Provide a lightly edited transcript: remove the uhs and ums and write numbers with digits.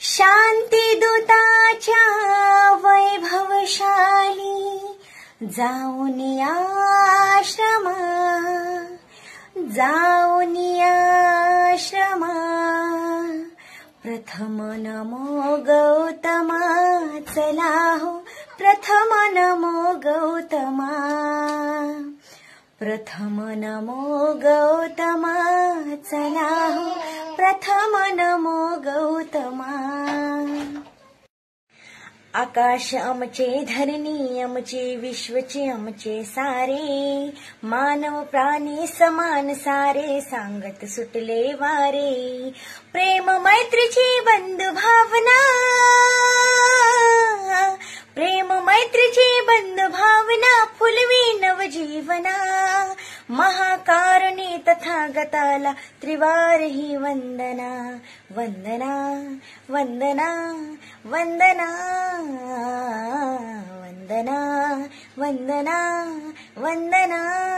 शांती दूताच्या वैभवशाली जाऊन आश्रमा, जाऊन आश्रमा. प्रथम नमो गौतमा, चला हो प्रथम नमो गौतमा. प्रथम नमो गौतमा, चला हो प्रथम नमो गौतमा. आकाश आमचे, धरणी आमचे, विश्वचे आमचे सारे. मानव प्राणी समान सारे, सांगत सुटले वारे. प्रेम मैत्रीची बंधु भावना, प्रेम मैत्रीची बंधु भावना, फुलवी नवजीवना. महाकारणी तथागताला त्रिवार ही वंदना. वंदना वंदना वंदना वंदना वंदना वंदना.